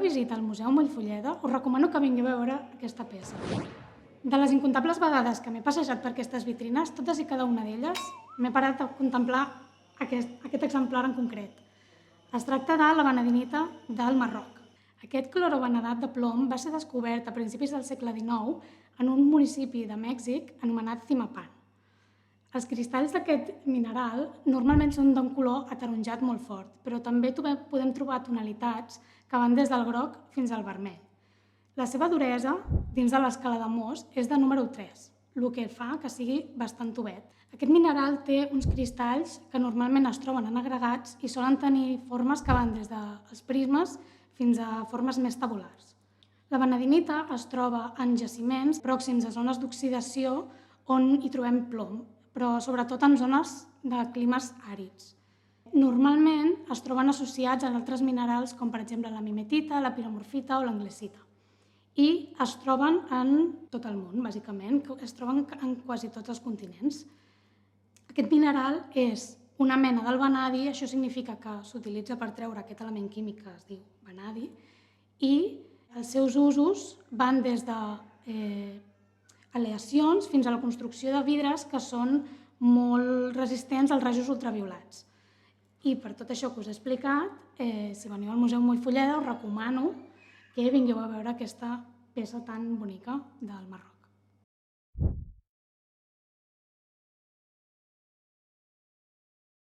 visita al Museu Mollfolleda, us recomano que vingueu a veure aquesta peça. De les incomptables vegades que m'he passejat per aquestes vitrines, totes i cada una d'elles, m'he parat a contemplar aquest exemplar en concret. Es tracta de la vanadinita del Marroc. Aquest clorovenadat de plom va ser descobert a principis del segle XIX en un municipi de Mèxic anomenat Zimapan. Els cristalls d'aquest mineral normalment són d'un color ataronjat molt fort, però també podem trobar tonalitats que van des del groc fins al vermell. La seva duresa, dins de l'escala de Mohs, és de número 3, el que fa que sigui bastant tovet. Aquest mineral té uns cristalls que normalment es troben en agregats i solen tenir formes que van des dels prismes fins a formes més tabulars. La vanadinita es troba en jaciments pròxims a zones d'oxidació on hi trobem plom, però sobretot en zones de climes àrids. Normalment es troben associats a altres minerals com per exemple la mimetita, la piramorfita o l'anglesita. I es troben en tot el món, bàsicament, es troben en quasi tots els continents. Aquest mineral és una mena del vanadi, això significa que s'utilitza per treure aquest element químic que es diu vanadi, i els seus usos van des de aleacions fins a la construcció de vidres que són molt resistents als rajos ultraviolats. I per tot això que us he explicat, si veniu al Museu Mollfolleda us recomano que vingueu a veure aquesta peça tan bonica del Marroc.